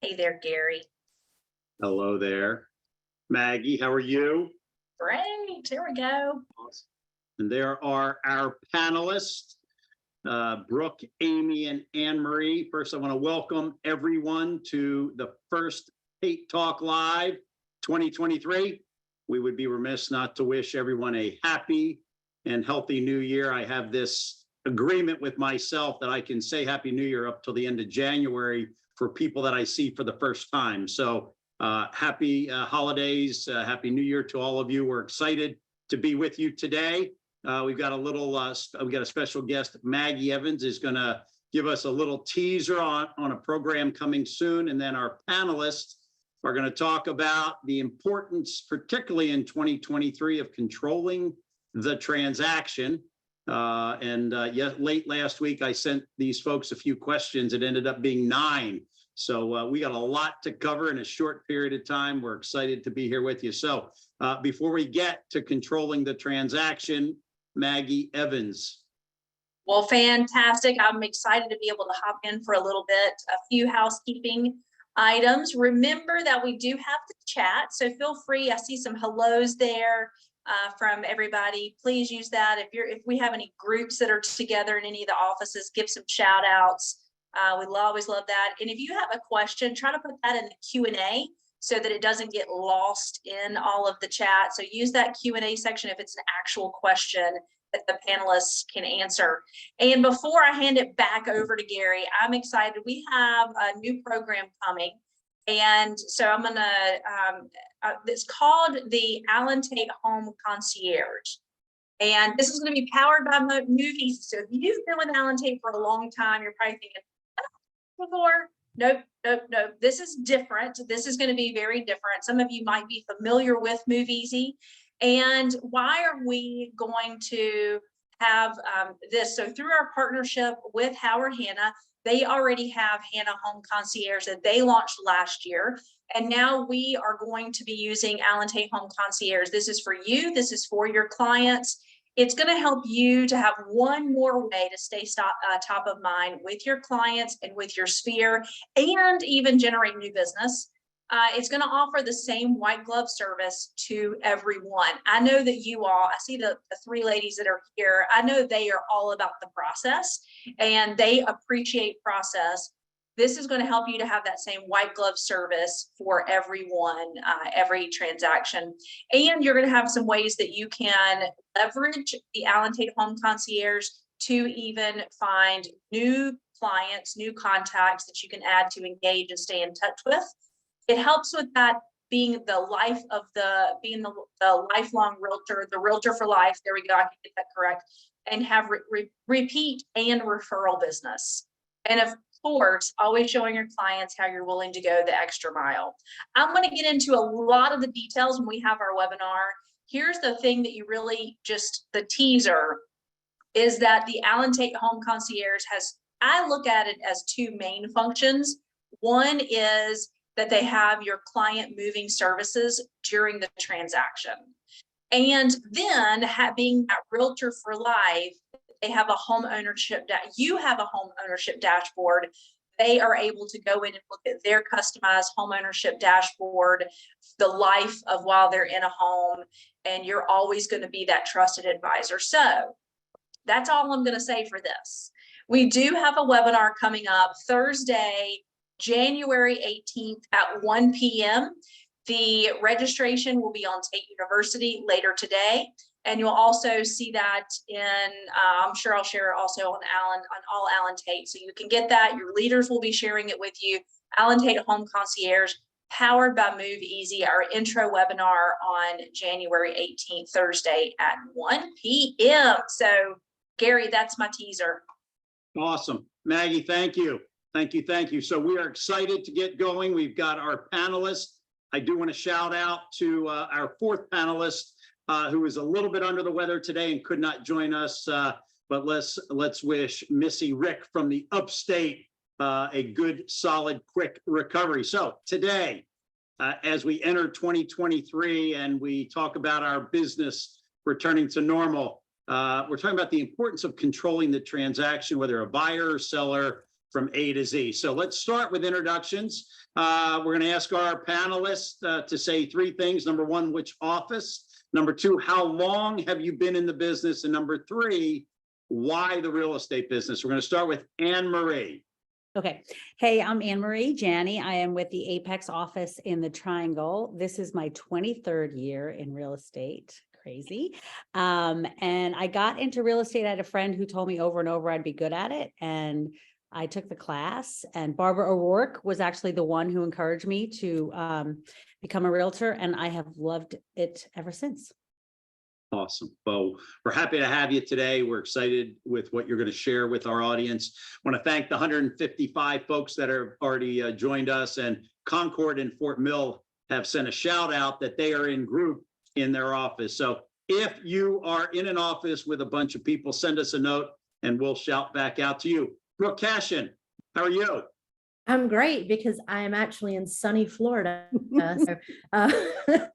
Hey there, Gary. Hello there. Maggie, how are you? Great. Here we go. Awesome. And there are our panelists, Brooke, Amy, and Anne Marie. First, I want to welcome everyone to the first Tate Talk Live 2023. We would be remiss not to wish everyone a happy and healthy new year. I have this agreement with myself that I can say Happy New Year up till the end of January for people that I see for the first time. So happy holidays, Happy New Year to all of you. We're excited to be with you today. We've got a special guest. Maggie Evans is going to give us a little teaser on a program coming soon. And then our panelists are going to talk about the importance, particularly in 2023, of controlling the transaction. Late last week, I sent these folks a few questions. It ended up being 9. So we got a lot to cover in a short period of time. We're excited to be here with you. So before we get to controlling the transaction, Maggie Evans. Well, fantastic. I'm excited to be able to hop in for a little bit. A few housekeeping items. Remember that we do have the chat, so feel free. I see some hellos there from everybody. Please use that. If we have any groups that are together in any of the offices, give some shout outs. We'll always love that. And if you have a question, try to put that in the Q&A so that it doesn't get lost in all of the chat. So use that Q&A section if it's an actual question that the panelists can answer. And before I hand it back over to Gary, I'm excited. We have a new program coming. And so I'm gonna, it's called the Alan Tate Home Concierge. And this is gonna be powered by movies. So if you've been with Alan Tate for a long time, you're probably thinking, before. Nope. This is different. This is going to be very different. Some of you might be familiar with MoveEasy. And why are we going to have this? So through our partnership with Howard Hanna, they already have Hanna Home Concierge that they launched last year. And now we are going to be using Alan Tate Home Concierge. This is for you. This is for your clients. It's going to help you to have one more way to stay top of mind with your clients and with your sphere, and even generate new business. It's going to offer the same white glove service to everyone. I know that you all, I see the 3 ladies that are here. I know they are all about the process and they appreciate process. This is going to help you to have that same white glove service for everyone, every transaction. And you're going to have some ways that you can leverage the Alan Tate Home Concierge to even find new clients, new contacts that you can add to engage and stay in touch with. It helps with that being the life of the lifelong realtor, the realtor for life. There we go. I can get that correct. And have repeat and referral business. And of course, always showing your clients how you're willing to go the extra mile. I'm going to get into a lot of the details when we have our webinar. Here's the thing that you really the teaser is that the Alan Tate Home Concierge I look at it as 2 main functions. One is that they have your client moving services during the transaction. And then being that realtor for life, they have a home ownership, you have a home ownership dashboard. They are able to go in and look at their customized home ownership dashboard, the life of while they're in a home, and you're always going to be that trusted advisor. So that's all I'm going to say for this. We do have a webinar coming up Thursday, January 18th at 1 p.m. The registration will be on Tate University later today. And you'll also see that in, I'm sure I'll share it also on all Alan Tate. So you can get that. Your leaders will be sharing it with you. Alan Tate Home Concierge, powered by MoveEasy, our intro webinar on January 18th, Thursday at 1 p.m. So Gary, that's my teaser. Awesome. Maggie, thank you. Thank you. So we are excited to get going. We've got our panelists. I do want to shout out to our 4th panelist, who is a little bit under the weather today and could not join us. But let's wish Missy Rick from the upstate a good, solid, quick recovery. So today, as we enter 2023 and we talk about our business returning to normal, we're talking about the importance of controlling the transaction, whether a buyer or seller from A to Z. So let's start with introductions. We're going to ask our panelists to say three things. Number one, which office? Number two, how long have you been in the business? And number three, why the real estate business? We're going to start with Anne Marie. Okay. Hey, I'm Anne Marie Janney. I am with the Apex office in the Triangle. This is my 23rd year in real estate. Crazy. And I got into real estate. I had a friend who told me over and over I'd be good at it. And I took the class, and Barbara O'Rourke was actually the one who encouraged me to become a realtor. And I have loved it ever since. Awesome. Well, we're happy to have you today. We're excited with what you're going to share with our audience. I want to thank the 155 folks that have already joined us, and Concord and Fort Mill have sent a shout out that they are in group in their office. So if you are in an office with a bunch of people, send us a note and we'll shout back out to you. Brooke Cashin, how are you? I'm great because I am actually in sunny Florida.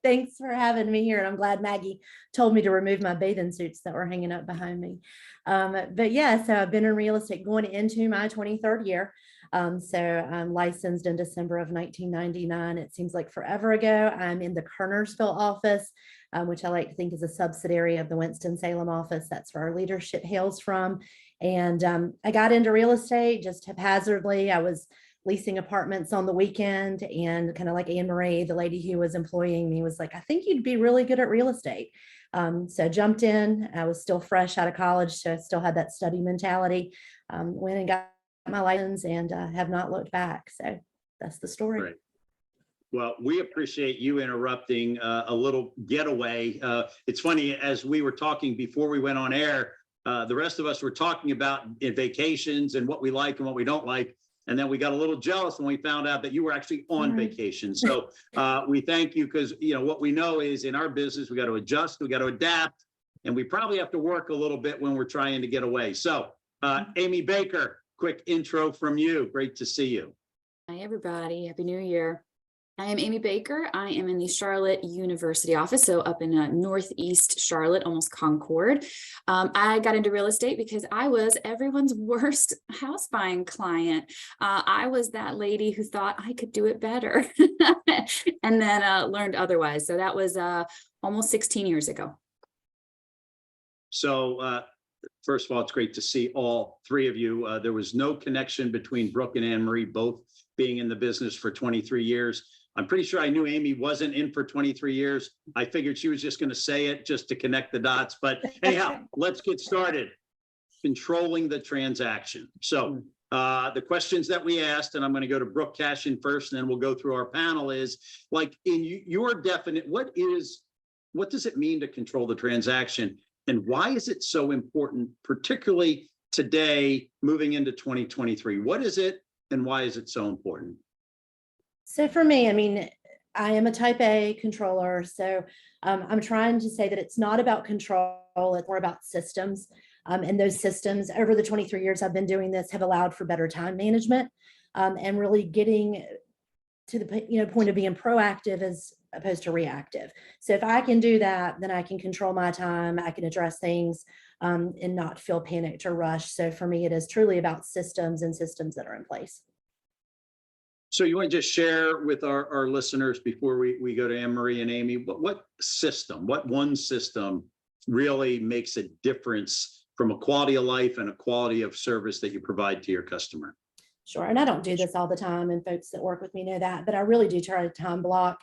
Thanks for having me here. And I'm glad Maggie told me to remove my bathing suits that were hanging up behind me. But yeah, so I've been in real estate going into my 23rd year. So I'm licensed in December of 1999. It seems like forever ago. I'm in the Kernersville office, which I like to think is a subsidiary of the Winston-Salem office. That's where our leadership hails from. And I got into real estate just haphazardly. I was leasing apartments on the weekend, and kind of like Anne Marie, the lady who was employing me, was like, I think you'd be really good at real estate. So I jumped in. I was still fresh out of college, so I still had that study mentality. Went and got my license and have not looked back. So that's the story. Great. Well, we appreciate you interrupting a little getaway. It's funny, as we were talking before we went on air, the rest of us were talking about vacations and what we like and what we don't like. And then we got a little jealous when we found out that you were actually on vacation. So we thank you, because what we know is in our business, we got to adjust, we got to adapt, and we probably have to work a little bit when we're trying to get away. So Amy Baker, quick intro from you. Great to see you. Hi, everybody. Happy New Year. I am Amy Baker. I am in the Charlotte University office, so up in Northeast Charlotte, almost Concord. I got into real estate because I was everyone's worst house buying client. I was that lady who thought I could do it better and then learned otherwise. So that was almost 16 years ago. So first of all, it's great to see all three of you. There was no connection between Brooke and Anne Marie, both being in the business for 23 years. I'm pretty sure I knew Amy wasn't in for 23 years. I figured she was just going to say it just to connect the dots. But anyhow, let's get started. Controlling the transaction. So the questions that we asked, and I'm going to go to Brooke Cashin first, and then we'll go through our panel, is like, in your definite, what does it mean to control the transaction? And why is it so important, particularly today, moving into 2023? What is it, and why is it so important? So for me, I mean, I am a type A controller. So I'm trying to say that it's not about control, it's more about systems. And those systems over the 23 years I've been doing this have allowed for better time management and really getting to the point of being proactive as opposed to reactive. So if I can do that, then I can control my time, I can address things and not feel panicked or rushed. So for me, it is truly about systems and systems that are in place. So you want to just share with our listeners before we go to Anne Marie and Amy, what one system really makes a difference from a quality of life and a quality of service that you provide to your customer? Sure. And I don't do this all the time, and folks that work with me know that, but I really do try to time block,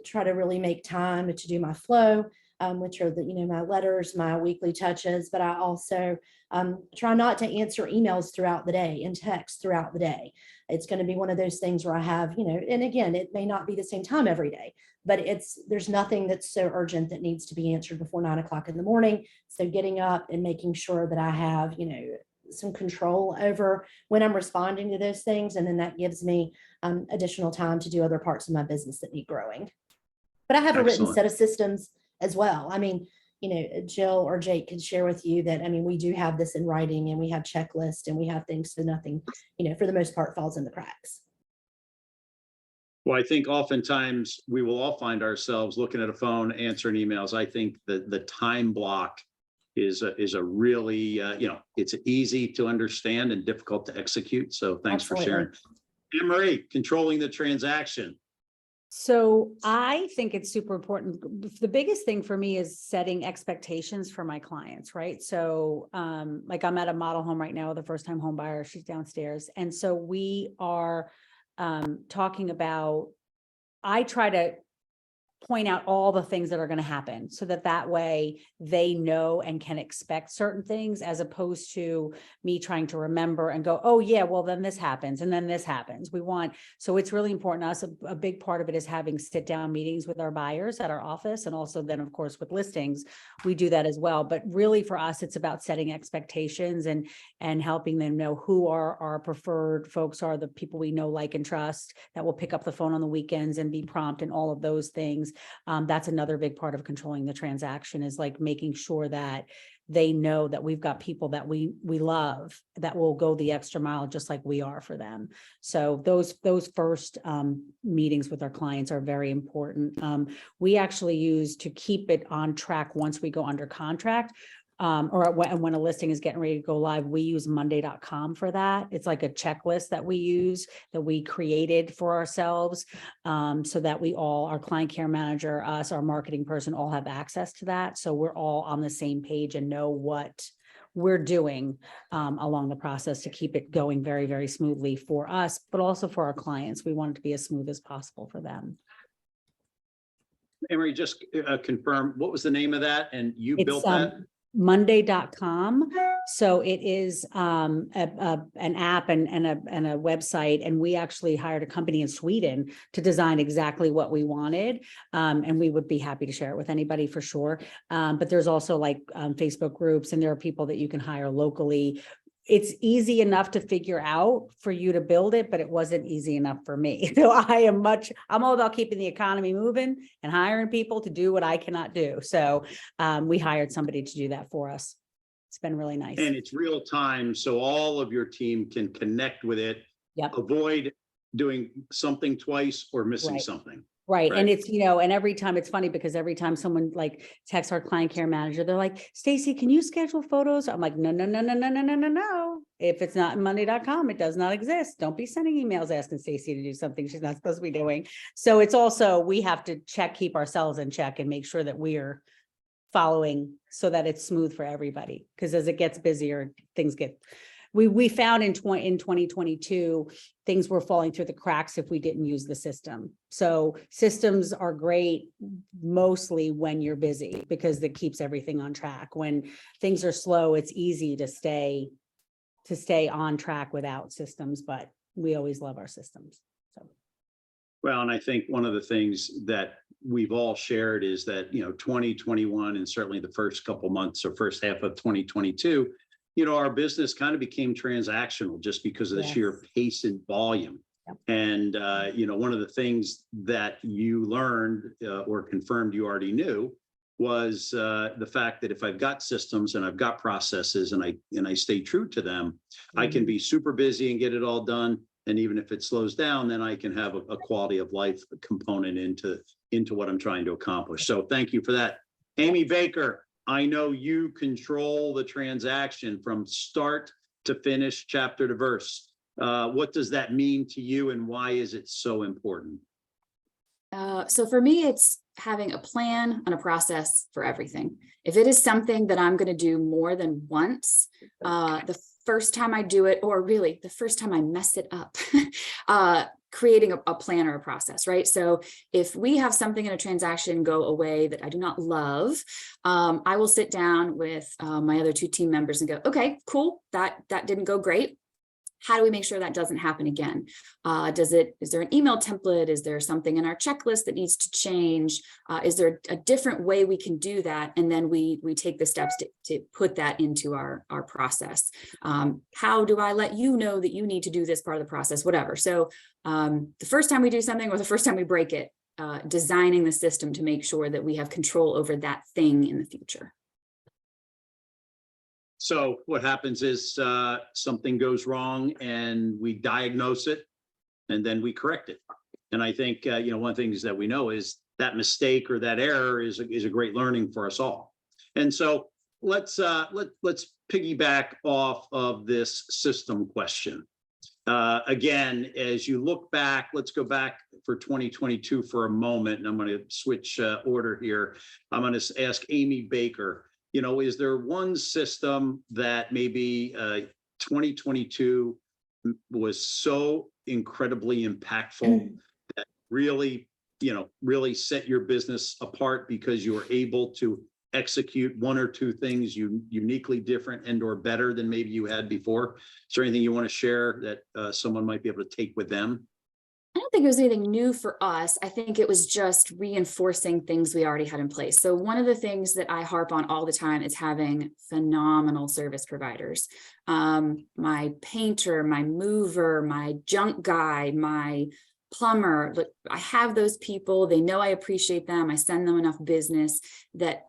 try to really make time to do my flow, which are my letters, my weekly touches, but I also try not to answer emails throughout the day and text throughout the day. It's going to be one of those things where I have, and again, it may not be the same time every day, but there's nothing that's so urgent that needs to be answered before 9 o'clock in the morning. So getting up and making sure that I have, some control over when I'm responding to those things. And then that gives me additional time to do other parts of my business that need growing. But I have a written set of systems as well. I mean, Jill or Jake could share with you that, we do have this in writing, and we have checklists, and we have things, so nothing, for the most part, falls in the cracks. Well, I think oftentimes we will all find ourselves looking at a phone, answering emails. I think that the time block is a really, it's easy to understand and difficult to execute. So thanks for sharing. Anne Marie, controlling the transaction. So I think it's super important. The biggest thing for me is setting expectations for my clients, right? So like I'm at a model home right now with a first-time home buyer. She's downstairs. And so we are talking about, I try to point out all the things that are going to happen so that way they know and can expect certain things, as opposed to me trying to remember and go, oh yeah, well then this happens and then this happens. So it's really important to us. A big part of it is having sit down meetings with our buyers at our office. And also then of course with listings, we do that as well. But really for us, it's about setting expectations and helping them know who our preferred folks are, the people we know, like, and trust, that will pick up the phone on the weekends and be prompt and all of those things. That's another big part of controlling the transaction, is like making sure that they know that we've got people that we love, that will go the extra mile just like we are for them. So those first meetings with our clients are very important. We actually use, to keep it on track once we go under contract, or when a listing is getting ready to go live, we use monday.com for that. It's like a checklist that we use, that we created for ourselves, so that our client care manager, us, our marketing person, all have access to that. So we're all on the same page and know what we're doing along the process to keep it going very, very smoothly for us, but also for our clients. We want it to be as smooth as possible for them. Emery, just confirm, what was the name of that? And you built that? Monday.com. So it is an app and a website, and we actually hired a company in Sweden to design exactly what we wanted, and we would be happy to share it with anybody for sure. But there's also like Facebook groups, and there are people that you can hire locally. It's easy enough to figure out for you to build it, but it wasn't easy enough for me. So I'm all about keeping the economy moving and hiring people to do what I cannot do. So we hired somebody to do that for us. It's been really nice. And it's real time, so all of your team can connect with it. Yep. Avoid doing something twice or missing something. Right. Right. And it's, and every time, it's funny because every time someone like texts our client care manager, they're like, Stacy, can you schedule photos? I'm like, no. If it's not in monday.com, it does not exist. Don't be sending emails asking Stacy to do something she's not supposed to be doing. So it's also, we have to keep ourselves in check and make sure that we're following so that it's smooth for everybody. Because as it gets busier, things get, we found in 2022, things were falling through the cracks if we didn't use the system. So systems are great mostly when you're busy, because it keeps everything on track. When things are slow, it's easy to stay on track without systems, but we always love our systems. So. Well, and I think one of the things that we've all shared is that, 2021 and certainly the first couple months or first half of 2022, our business kind of became transactional just because of the sheer pace and volume. Yep. And, one of the things that you learned or confirmed you already knew was the fact that if I've got systems and I've got processes and I stay true to them, I can be super busy and get it all done. And even if it slows down, then I can have a quality of life component into what I'm trying to accomplish. So thank you for that. Amy Baker, I know you control the transaction from start to finish, chapter to verse. What does that mean to you, and why is it so important? So for me, it's having a plan and a process for everything. If it is something that I'm going to do more than once, the first time I do it, or really the first time I mess it up, creating a plan or a process, right? So if we have something in a transaction go away that I do not love, I will sit down with my other two team members and go, okay, cool, that didn't go great. How do we make sure that doesn't happen again? Is there an email template? Is there something in our checklist that needs to change? Is there a different way we can do that? And then we take the steps to put that into our process. How do I let you know that you need to do this part of the process, whatever. So the first time we do something or the first time we break it, designing the system to make sure that we have control over that thing in the future. So what happens is something goes wrong and we diagnose it and then we correct it. And I think, one of the things that we know is that mistake or that error is a great learning for us all. And so let's piggyback off of this system question. Again, as you look back, let's go back for 2022 for a moment, and I'm going to switch order here. I'm going to ask Amy Baker, you know, is there one system that maybe 2022 was so incredibly impactful that really, you know, really set your business apart because you were able to execute one or two things uniquely different and or better than maybe you had before? Is there anything you want to share that someone might be able to take with them? I don't think it was anything new for us. I think it was just reinforcing things we already had in place. So one of the things that I harp on all the time is having phenomenal service providers. My painter, my mover, my junk guy, my plumber, I have those people. They know I appreciate them. I send them enough business that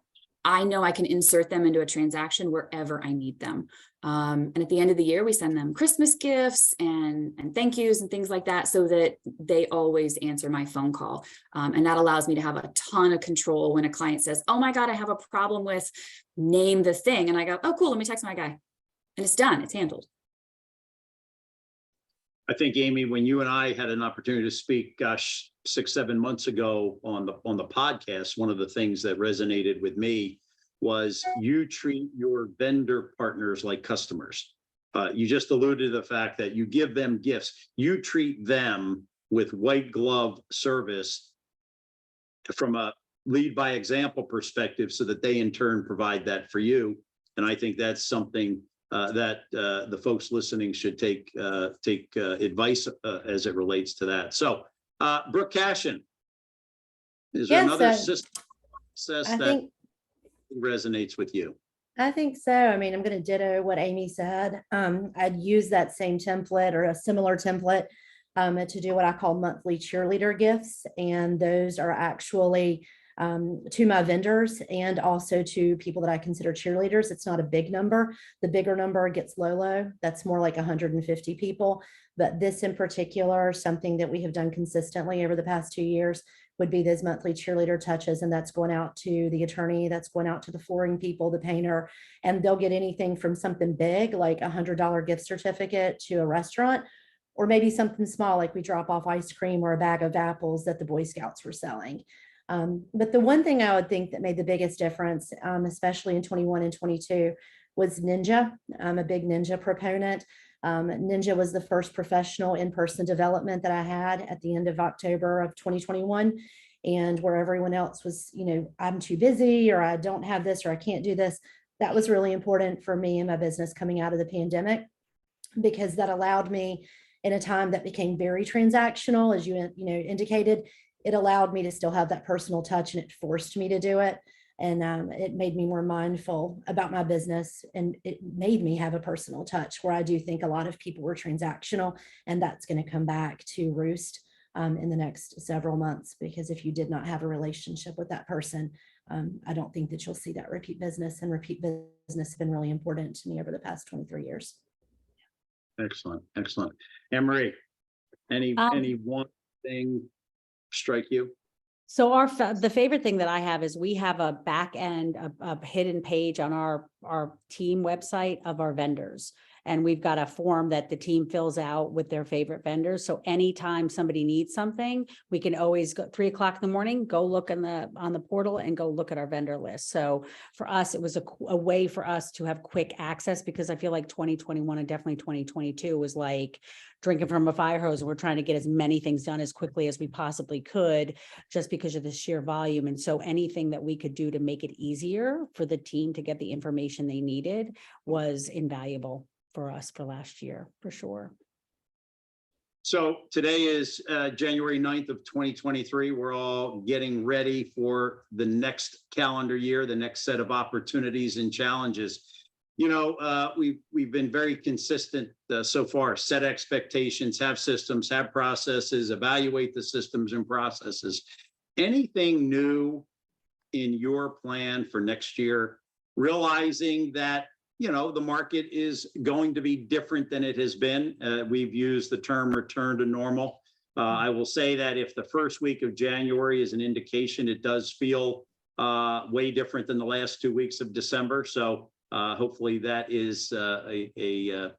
I know I can insert them into a transaction wherever I need them. And at the end of the year, we send them Christmas gifts and thank yous and things like that so that they always answer my phone call. And that allows me to have a ton of control when a client says, oh my God, I have a problem with name the thing. And I go, oh, cool, let me text my guy. And it's done, it's handled. I think, Amy, when you and I had an opportunity to speak, gosh, 6-7 months ago on the podcast, one of the things that resonated with me was you treat your vendor partners like customers. You just alluded to the fact that you give them gifts. You treat them with white glove service from a lead by example perspective so that they in turn provide that for you. And I think that's something that the folks listening should take advice as it relates to that. So, Brooke Cashin, is there another system process that resonates with you? I think so. I mean, I'm going to ditto what Amy said. I'd use that same template or a similar template to do what I call monthly cheerleader gifts. And those are actually to my vendors and also to people that I consider cheerleaders. It's not a big number. The bigger number gets low. That's more like 150 people. But this in particular, something that we have done consistently over the past 2 years would be those monthly cheerleader touches. And that's going out to the attorney, that's going out to the flooring people, the painter, and they'll get anything from something big like $100 gift certificate to a restaurant, or maybe something small like we drop off ice cream or a bag of apples that the Boy Scouts were selling. But the one thing I would think that made the biggest difference, especially in 21 and 22, was Ninja. I'm a big Ninja proponent. Ninja was the first professional in-person development that I had at the end of October of 2021. And where everyone else was, you know, I'm too busy, or I don't have this, or I can't do this. That was really important for me and my business coming out of the pandemic, because that allowed me in a time that became very transactional, as you indicated. It allowed me to still have that personal touch, and it forced me to do it. And it made me more mindful about my business, and it made me have a personal touch, where I do think a lot of people were transactional, and that's going to come back to roost in the next several months, because if you did not have a relationship with that person, I don't think that you'll see that repeat business, and repeat business has been really important to me over the past 23 years. Excellent. Excellent. Anne-Marie, any one thing strike you? So the favorite thing that I have is we have a back end, a hidden page on our team website of our vendors. And we've got a form that the team fills out with their favorite vendors. So anytime somebody needs something, we can always go 3 o'clock in the morning, go look on the portal and go look at our vendor list. So for us, it was a way for us to have quick access, because I feel like 2021 and definitely 2022 was like drinking from a fire hose. And we're trying to get as many things done as quickly as we possibly could, just because of the sheer volume. And so anything that we could do to make it easier for the team to get the information they needed was invaluable for us for last year, for sure. So today is January 9th of 2023. We're all getting ready for the next calendar year, the next set of opportunities and challenges. You know, we've been very consistent so far. Set expectations, have systems, have processes, evaluate the systems and processes. Anything new in your plan for next year, realizing that, you know, the market is going to be different than it has been. We've used the term return to normal. I will say that if the first week of January is an indication, it does feel way different than the last 2 weeks of December. So hopefully that is a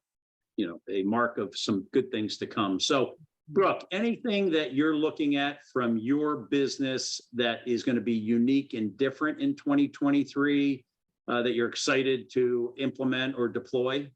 mark of some good things to come. So Brooke, anything that you're looking at from your business that is going to be unique and different in 2023 that you're excited to implement or deploy?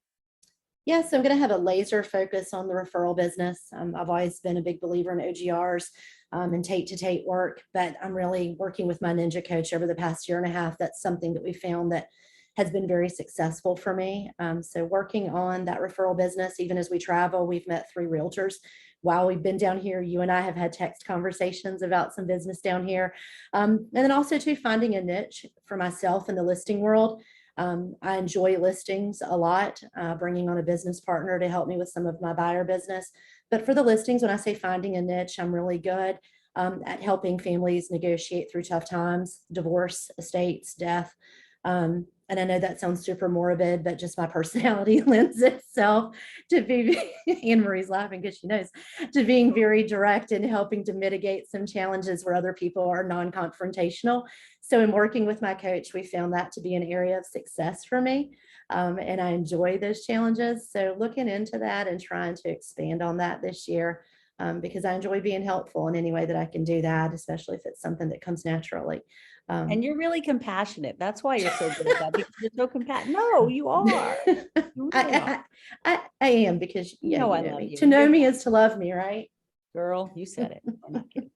Yes, I'm going to have a laser focus on the referral business. I've always been a big believer in OGRs and Tate to Tate work, but I'm really working with my ninja coach over the past year and a half. That's something that we found that has been very successful for me. So working on that referral business, even as we travel, we've met 3 realtors while we've been down here. You and I have had text conversations about some business down here. And then also too, finding a niche for myself in the listing world. I enjoy listings a lot, bringing on a business partner to help me with some of my buyer business. But for the listings, when I say finding a niche, I'm really good at helping families negotiate through tough times, divorce, estates, death. And I know that sounds super morbid, but just my personality lends itself to be, Anne Marie's laughing because she knows, to being very direct and helping to mitigate some challenges where other people are non-confrontational. So in working with my coach, we found that to be an area of success for me. And I enjoy those challenges. So looking into that and trying to expand on that this year, because I enjoy being helpful in any way that I can do that, especially if it's something that comes naturally. And you're really compassionate. That's why you're so good at that, because you're so compassionate. No, you are. You really are. I am, because You know I know love me. you. To know me is to love me, right? Girl, you said it. I'm not kidding.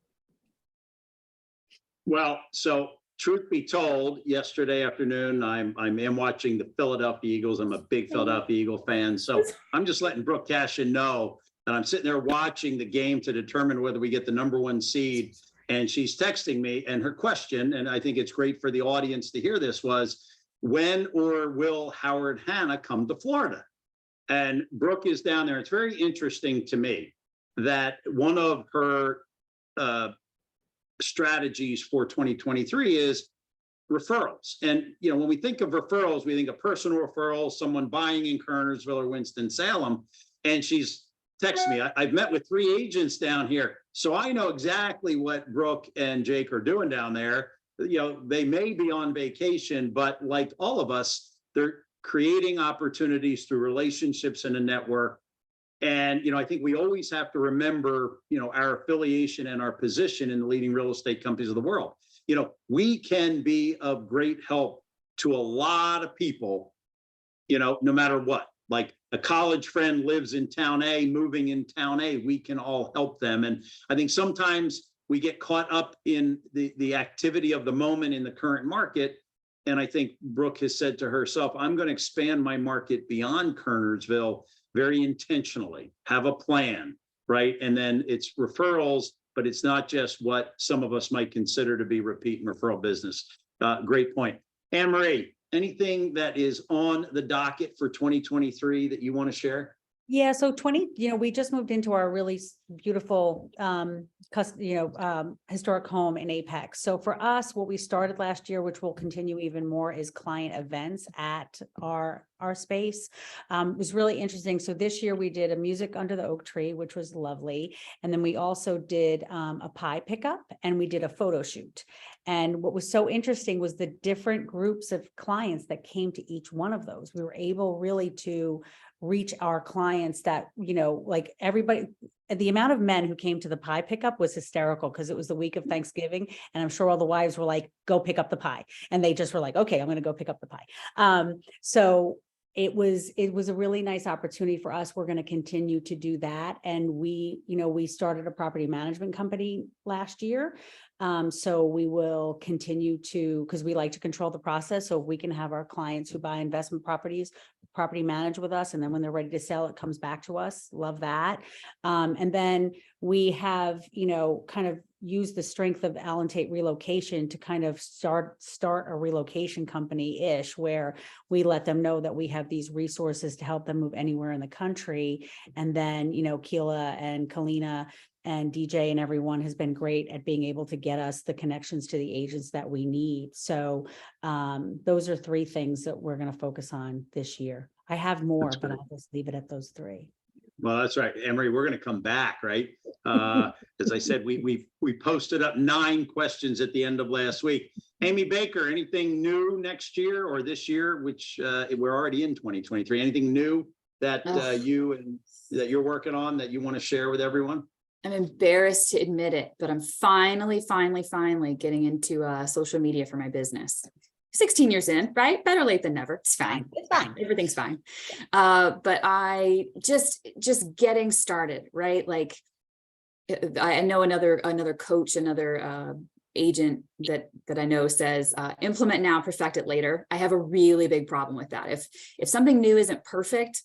Well, so truth be told, yesterday afternoon, I am watching the Philadelphia Eagles. I'm a big Philadelphia Eagle fan. So I'm just letting Brooke Cashin know that I'm sitting there watching the game to determine whether we get the #1 seed. And she's texting me, and her question, and I think it's great for the audience to hear this, was, when or will Howard Hanna come to Florida? And Brooke is down there. It's very interesting to me that one of her strategies for 2023 is referrals. And, when we think of referrals, we think of personal referrals, someone buying in Kernersville or Winston-Salem. And she's texted me, I've met with 3 agents down here. So I know exactly what Brooke and Jake are doing down there. They may be on vacation, but like all of us, they're creating opportunities through relationships and a network. And, I think we always have to remember, our affiliation and our position in the leading real estate companies of the world. We can be of great help to a lot of people, no matter what. Like a college friend lives in town A, moving in town A, we can all help them. And I think sometimes we get caught up in the activity of the moment in the current market. And I think Brooke has said to herself, I'm going to expand my market beyond Kernersville very intentionally, have a plan, right? And then it's referrals, but it's not just what some of us might consider to be repeat and referral business. Great point. Anne Marie, anything that is on the docket for 2023 that you want to share? Yeah, so we just moved into our really beautiful, historic home in Apex. So for us, what we started last year, which will continue even more, is client events at our space. It was really interesting. So this year we did a music under the oak tree, which was lovely. And then we also did a pie pickup, and we did a photo shoot. And what was so interesting was the different groups of clients that came to each one of those. We were able really to reach our clients that, like everybody, the amount of men who came to the pie pickup was hysterical, because it was the week of Thanksgiving. And I'm sure all the wives were like, go pick up the pie. And they just were like, okay, I'm going to go pick up the pie. So it was a really nice opportunity for us. We're going to continue to do that. And we started a property management company last year. So we will continue to, because we like to control the process. So if we can have our clients who buy investment properties, property manage with us, and then when they're ready to sell, it comes back to us. Love that. And then we have, kind of used the strength of Allen Tate Relocation to kind of start a relocation company-ish, where we let them know that we have these resources to help them move anywhere in the country. And then, Keela and Kalina and DJ and everyone has been great at being able to get us the connections to the agents that we need. So those are 3 things that we're going to focus on this year. I have more, but I'll just leave it at those 3. Well, that's right. Emery, we're going to come back, right? As I said, we posted up 9 questions at the end of last week. Amy Baker, anything new next year or this year, which we're already in 2023, anything new that that you're working on that you want to share with everyone? I'm embarrassed to admit it, but I'm finally getting into social media for my business. 16 years in, right? Better late than never. It's fine. It's fine. Everything's fine. But I just getting started, right? Like I know another coach, another agent that I know says, implement now, perfect it later. I have a really big problem with that. If something new isn't perfect,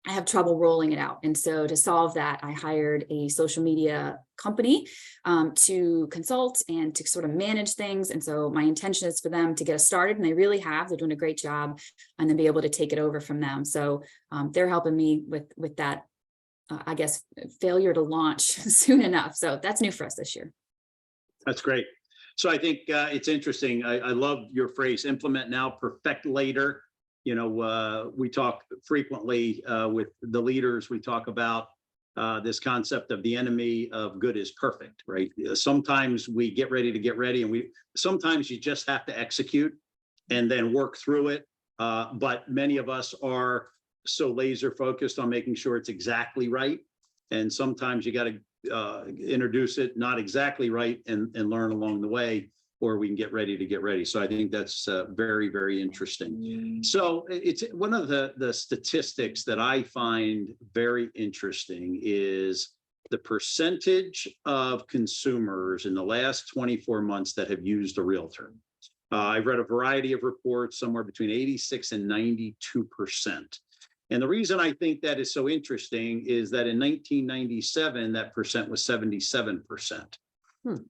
I have trouble rolling it out. And so to solve that, I hired a social media company to consult and to sort of manage things. And so my intention is for them to get us started, and they really have. They're doing a great job, and then be able to take it over from them. So they're helping me with that, I guess, failure to launch soon enough. So that's new for us this year. That's great. So I think it's interesting. I love your phrase, implement now, perfect later. You know, we talk frequently with the leaders, we talk about this concept of the enemy of good is perfect, right? Sometimes we get ready, and sometimes you just have to execute and then work through it. But many of us are so laser focused on making sure it's exactly right. And sometimes you got to introduce it not exactly right and learn along the way, or we can get ready. So I think that's very, very interesting. So it's one of the statistics that I find very interesting is the percentage of consumers in the last 24 months that have used a realtor. I've read a variety of reports, somewhere between 86 and 92%. And the reason I think that is so interesting is that in 1997, that percent was 77%.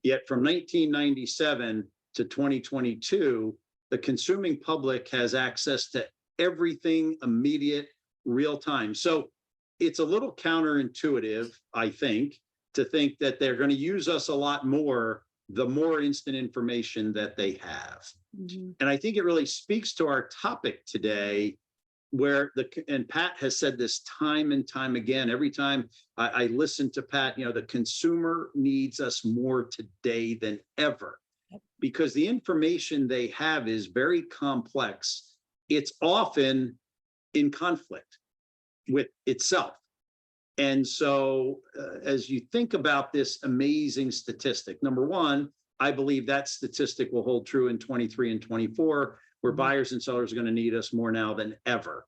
Yet from 1997 to 2022, the consuming public has access to everything immediate, real time. So it's a little counterintuitive, I think, to think that they're going to use us a lot more the more instant information that they have. And I think it really speaks to our topic today, where and Pat has said this time and time again. Every time I listen to Pat, you know, the consumer needs us more today than ever, because the information they have is very complex. It's often in conflict with itself. And so as you think about this amazing statistic, number one, I believe that statistic will hold true in 23 and 24, where buyers and sellers are going to need us more now than ever.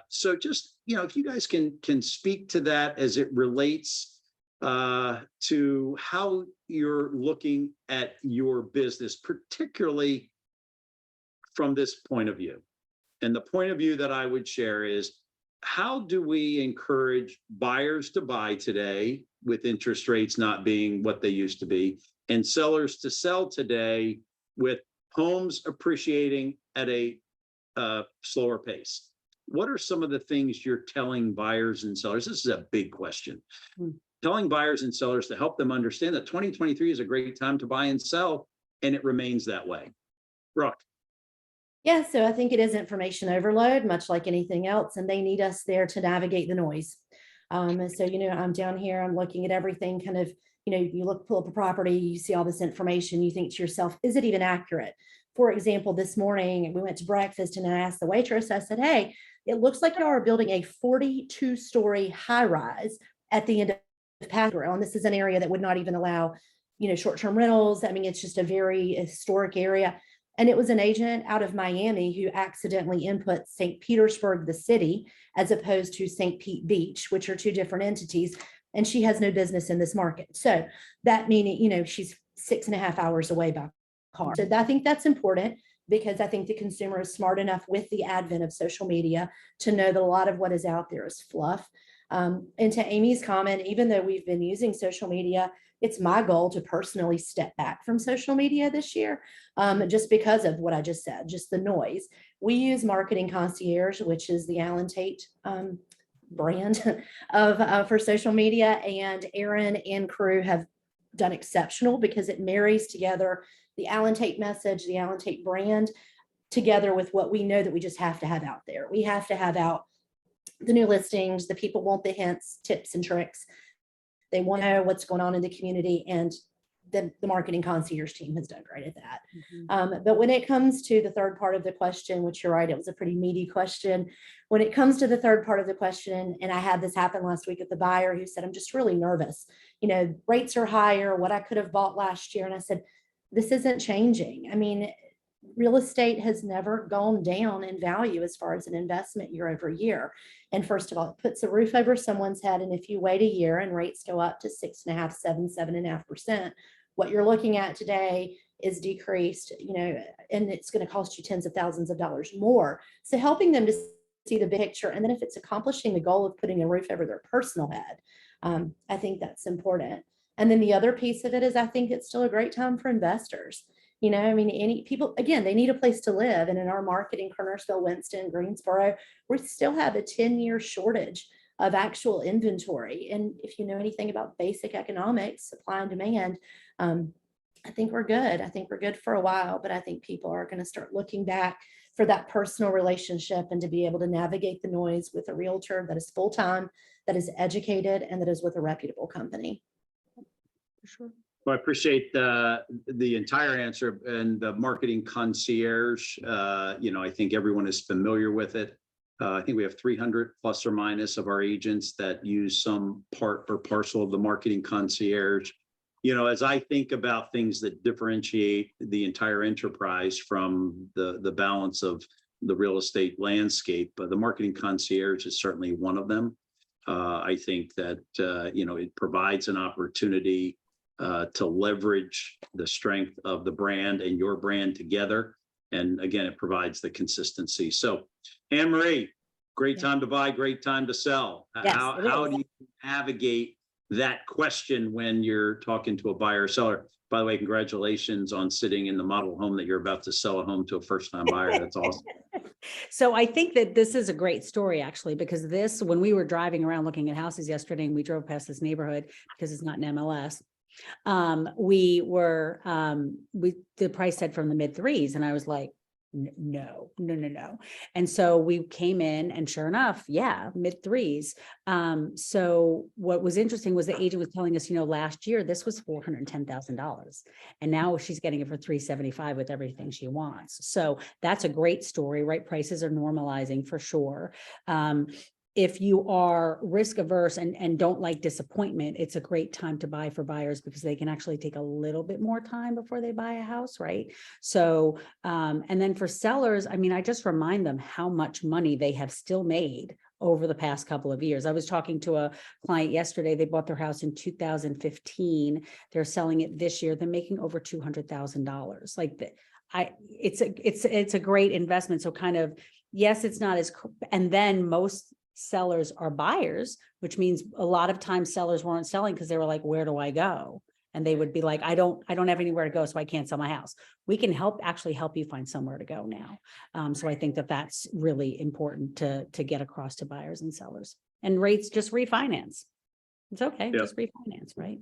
So just, you know, if you guys can speak to that as it relates to how you're looking at your business, particularly from this point of view. And the point of view that I would share is, how do we encourage buyers to buy today with interest rates not being what they used to be, and sellers to sell today with homes appreciating at a slower pace? What are some of the things you're telling buyers and sellers? This is a big question. Telling buyers and sellers to help them understand that 2023 is a great time to buy and sell, and it remains that way. Brooke. Yeah, so I think it is information overload, much like anything else, and they need us there to navigate the noise. And so, you know, I'm down here, I'm looking at everything kind of, you know, you pull up a property, you see all this information, you think to yourself, is it even accurate? For example, this morning we went to breakfast and I asked the waitress, I said, hey, it looks like you are building a 42-story high rise at the end of Pathway. And this is an area that would not even allow, you know, short-term rentals. I mean, it's just a very historic area. And it was an agent out of Miami who accidentally input St. Petersburg, the city, as opposed to St. Pete Beach, which are two different entities. And she has no business in this market. So that meaning, you know, she's 6.5 hours away by car. So I think that's important, because I think the consumer is smart enough with the advent of social media to know that a lot of what is out there is fluff. And to Amy's comment, even though we've been using social media, it's my goal to personally step back from social media this year, just because of what I just said, just the noise. We use Marketing Concierge, which is the Alan Tate brand for social media, and Aaron and crew have done exceptional, because it marries together the Alan Tate message, the Alan Tate brand, together with what we know that we just have to have out there. We have to have out the new listings. The people want the hints, tips, and tricks. They want to know what's going on in the community, and the marketing concierge team has done great at that. But when it comes to the third part of the question, which you're right, it was a pretty meaty question. When it comes to the third part of the question, and I had this happen last week with the buyer who said, I'm just really nervous. You know, rates are higher, what I could have bought last year. And I said, this isn't changing. I mean, real estate has never gone down in value as far as an investment year over year. And first of all, it puts a roof over someone's head. And if you wait a year and rates go up to 6.5%, 7.5%, what you're looking at today is decreased, you know, and it's going to cost you tens of thousands of dollars more. So helping them to see the big picture, and then if it's accomplishing the goal of putting a roof over their personal head, I think that's important. And then the other piece of it is I think it's still a great time for investors. You know, I mean, any people, again, they need a place to live. And in our market in Kernersville, Winston, Greensboro, we still have a 10-year shortage of actual inventory. And if you know anything about basic economics, supply and demand, I think we're good. I think we're good for a while, but I think people are going to start looking back for that personal relationship and to be able to navigate the noise with a realtor that is full-time, that is educated, and that is with a reputable company. For sure. Well, I appreciate the entire answer, and the marketing concierge. You know, I think everyone is familiar with it. I think we have 300 plus or minus of our agents that use some part or parcel of the marketing concierge. You know, as I think about things that differentiate the entire enterprise from the balance of the real estate landscape, the marketing concierge is certainly one of them. I think that, you know, it provides an opportunity to leverage the strength of the brand and your brand together. And again, it provides the consistency. So, Anne Marie, great time to buy, great time to sell. Yes, how do you navigate that question when you're talking to a buyer or seller? By the way, congratulations on sitting in the model home that you're about to sell a home to a first-time buyer. That's awesome. So I think that this is a great story, actually, because this, when we were driving around looking at houses yesterday, and we drove past this neighborhood because it's not an MLS, the price said from the mid threes, and I was like, no. And so we came in, and sure enough, yeah, mid threes. So what was interesting was the agent was telling us, you know, last year this was $410,000, and now she's getting it for $375 with everything she wants. So that's a great story, right? Prices are normalizing for sure. If you are risk averse and don't like disappointment, it's a great time to buy for buyers because they can actually take a little bit more time before they buy a house, right? So, and then for sellers, I mean, I just remind them how much money they have still made over the past couple of years. I was talking to a client yesterday. They bought their house in 2015. They're selling it this year. They're making over $200,000. Like it's a great investment. So kind of, yes, it's not as, and then most sellers are buyers, which means a lot of times sellers weren't selling because they were like, where do I go? And they would be like, I don't have anywhere to go, so I can't sell my house. We can actually help you find somewhere to go now. So I think that that's really important to get across to buyers and sellers. And rates, just refinance. It's okay, just refinance, right?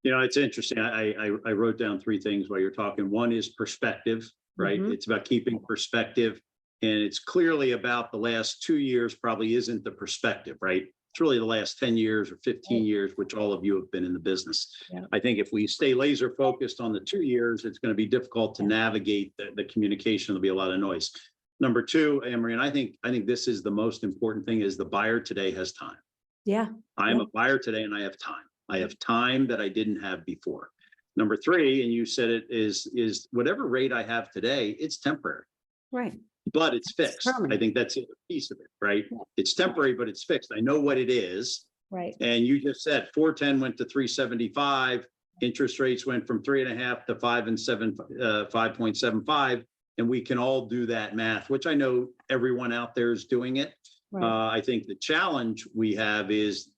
You know, it's interesting. I wrote down three things while you're talking. One is perspective, right? Mm-hmm. It's about keeping perspective. And it's clearly about the last 2 years probably isn't the perspective, right? It's really the last 10 years or 15 years, which all of you have been in the business. Yeah. I think if we stay laser focused on the 2 years, it's going to be difficult to navigate the communication. There'll be a lot of noise. Number two, Anne-Marie, and I think this is the most important thing, is the buyer today has time. Yeah. I'm a buyer today and I have time. I have time that I didn't have before. Number three, and you said it, is whatever rate I have today, it's temporary. Right. But it's fixed. I think that's a piece of it, right? Yeah. It's temporary, but it's fixed. I know what it is. Right. And you just said 410 went to 375. Interest rates went from 3.5 to 5.75. And we can all do that math, which I know everyone out there is doing it. Right. I think the challenge we have is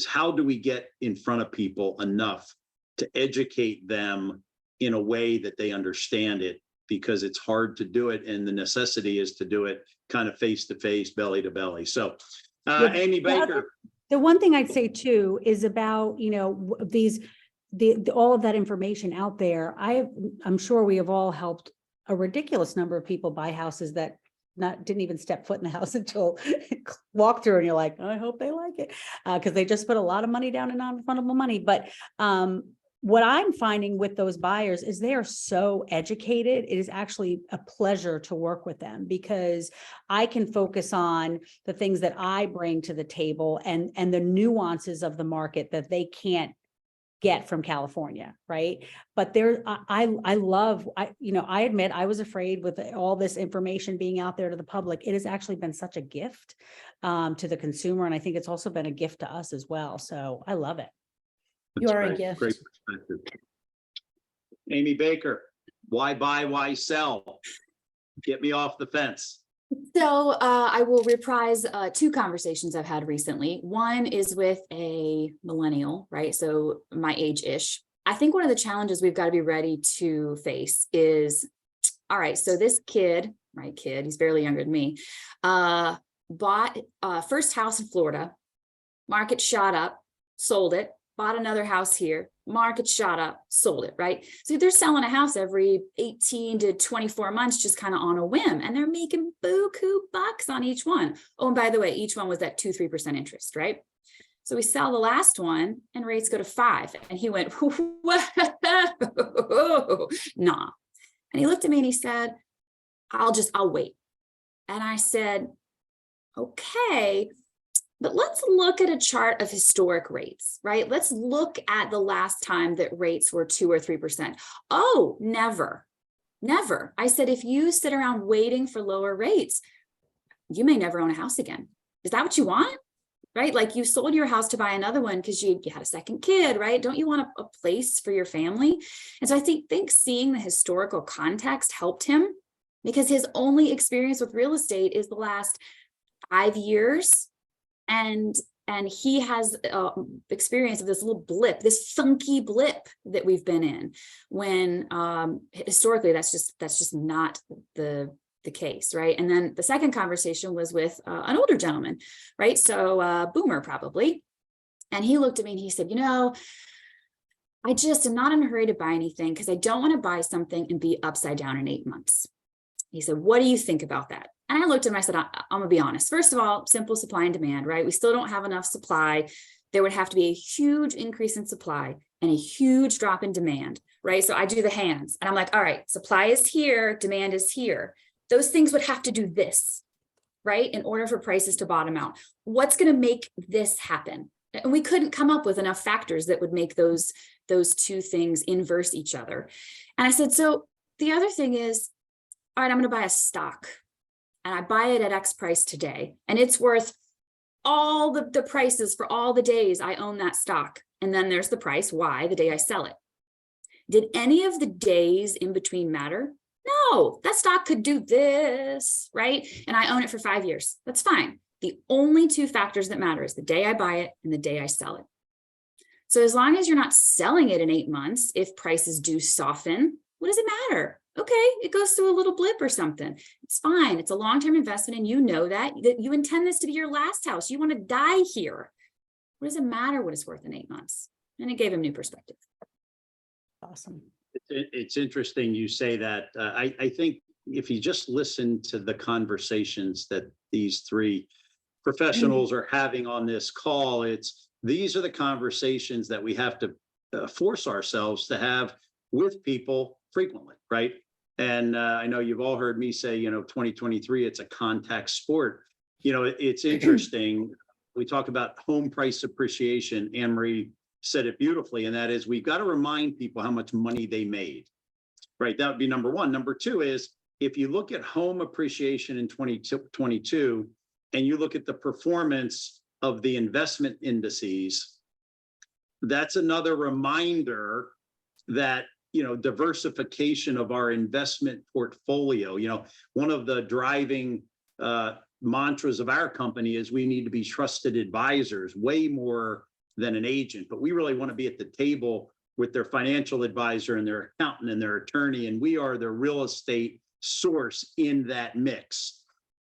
how do we get in front of people enough to educate them in a way that they understand it, because it's hard to do it. And the necessity is to do it kind of face to face, belly to belly. So Amy Baker. The one thing I'd say too is about, you know, all of that information out there. I'm sure we have all helped a ridiculous number of people buy houses that didn't even step foot in the house until walk through, and you're like, I hope they like it. Because they just put a lot of money down in non-refundable money. But what I'm finding with those buyers is they are so educated. It is actually a pleasure to work with them, because I can focus on the things that I bring to the table and the nuances of the market that they can't get from California, right? But I admit I was afraid with all this information being out there to the public. It has actually been such a gift to the consumer, and I think it's also been a gift to us as well. So I love it. You are a Great, gift. great perspective. Amy Baker, why buy, why sell? Get me off the fence. So I will reprise two conversations I've had recently. One is with a millennial, right? So my age-ish. I think one of the challenges we've got to be ready to face is, all right, so this kid, he's barely younger than me, bought first house in Florida, market shot up, sold it, bought another house here, market shot up, sold it, right? So they're selling a house every 18 to 24 months, just kind of on a whim, and they're making buku bucks on each one. Oh, and by the way, each one was at 2-3% interest, right? So we sell the last one and rates go to 5. And he went, whoa, nah. And he looked at me and he said, I'll wait. And I said, okay, but let's look at a chart of historic rates, right? Let's look at the last time that rates were 2 or 3%. Oh, never. I said, if you sit around waiting for lower rates, you may never own a house again. Is that what you want? Right? Like, you sold your house to buy another one because you had a second kid, right? Don't you want a place for your family? And so I think seeing the historical context helped him, because his only experience with real estate is the last 5 years. And he has experience of this little blip, this funky blip that we've been in, when historically that's just not the case, right? And then the second conversation was with an older gentleman, right? So boomer probably. And he looked at me and he said, I just am not in a hurry to buy anything because I don't want to buy something and be upside down in 8 months. He said, what do you think about that? And I looked at him, I said, I'm gonna be honest. First of all, simple supply and demand, right? We still don't have enough supply. There would have to be a huge increase in supply and a huge drop in demand, right? So I do the hands and I'm like, all right, supply is here, demand is here. Those things would have to do this, right? In order for prices to bottom out. What's gonna make this happen? And we couldn't come up with enough factors that would make those two things inverse each other. And I said, so the other thing is, all right, I'm going to buy a stock and I buy it at X price today, and it's worth all the prices for all the days I own that stock. And then there's the price Y, the day I sell it. Did any of the days in between matter? No, that stock could do this, right? And I own it for 5 years. That's fine. The only two factors that matter is the day I buy it and the day I sell it. So as long as you're not selling it in 8 months, if prices do soften, what does it matter? Okay, it goes through a little blip or something. It's fine. It's a long-term investment, and you know that you intend this to be your last house. You want to die here. What does it matter what it's worth in 8 months? And it gave him new perspective. Awesome. It's interesting you say that. I think if you just listen to the conversations that these three professionals are having on this call, these are the conversations that we have to force ourselves to have with people frequently, right? And I know you've all heard me say, 2023, it's a contact sport. It's interesting. We talk about home price appreciation. Anne-Marie said it beautifully, and that is, we've got to remind people how much money they made, right? That would be number one. Number two is, if you look at home appreciation in 2022, and you look at the performance of the investment indices, that's another reminder that diversification of our investment portfolio. One of the driving mantras of our company is we need to be trusted advisors, way more than an agent, but we really want to be at the table with their financial advisor and their accountant and their attorney, and we are the real estate source in that mix.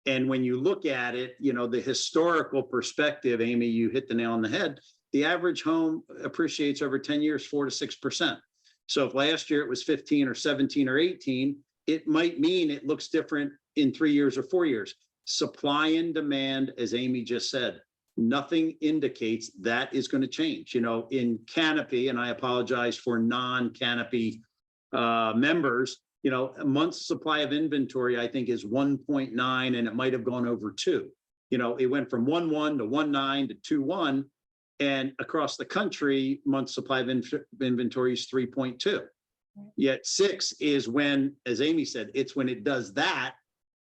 And when you look at it, the historical perspective, Amy, you hit the nail on the head. The average home appreciates over 10 years, 4 to 6%. So if last year it was 15 or 17 or 18, it might mean it looks different in 3 years or 4 years. Supply and demand, as Amy just said, nothing indicates that is going to change. You know, in Canopy, and I apologize for non-Canopy members, you know, a month's supply of inventory, I think, is 1.9, and it might have gone over 2. You know, it went from 1.1 to 1.9 to 2.1, and across the country, month supply of inventory is 3.2. Yet 6 is when, as Amy said, it's when it does that,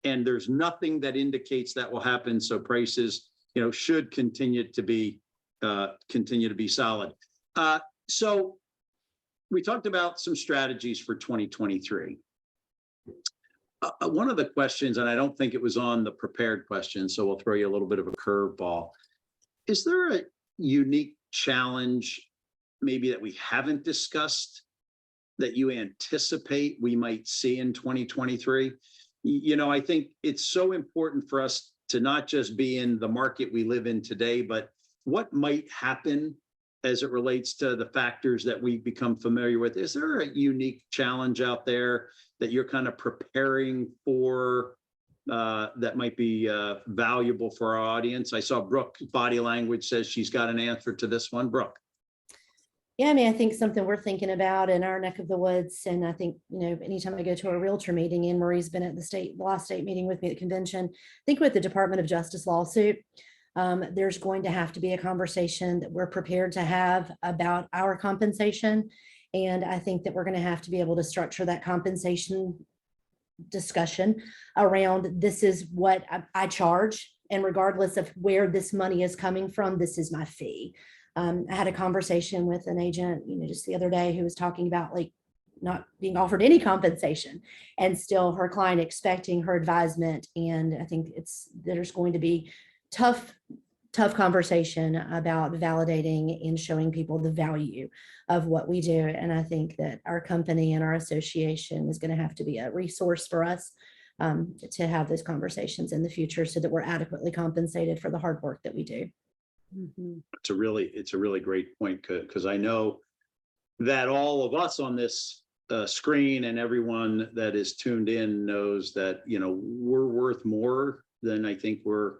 and there's nothing that indicates that will happen. So prices, you know, should continue to be solid. So we talked about some strategies for 2023. One of the questions, and I don't think it was on the prepared question, so we'll throw you a little bit of a curveball. Is there a unique challenge maybe that we haven't discussed that you anticipate we might see in 2023? You know, I think it's so important for us to not just be in the market we live in today, but what might happen as it relates to the factors that we've become familiar with. Is there a unique challenge out there that you're kind of preparing for that might be valuable for our audience? I saw Brooke body language says she's got an answer to this one. Brooke. Yeah, I mean, I think something we're thinking about in our neck of the woods, and I think, you know, anytime I go to a realtor meeting, Anne Marie's been at the last state meeting with me at the convention, I think with the Department of Justice lawsuit, there's going to have to be a conversation that we're prepared to have about our compensation. And I think that we're going to have to be able to structure that compensation discussion around, this is what I charge, and regardless of where this money is coming from, this is my fee. I had a conversation with an agent, you know, just the other day, who was talking about like not being offered any compensation and still her client expecting her advisement. And I think there's going to be tough conversation about validating and showing people the value of what we do. And I think that our company and our association is going to have to be a resource for us to have those conversations in the future so that we're adequately compensated for the hard work that we do. Mhm. It's a really great point, because I know that all of us on this screen and everyone that is tuned in knows that, you know, we're worth more than I think we're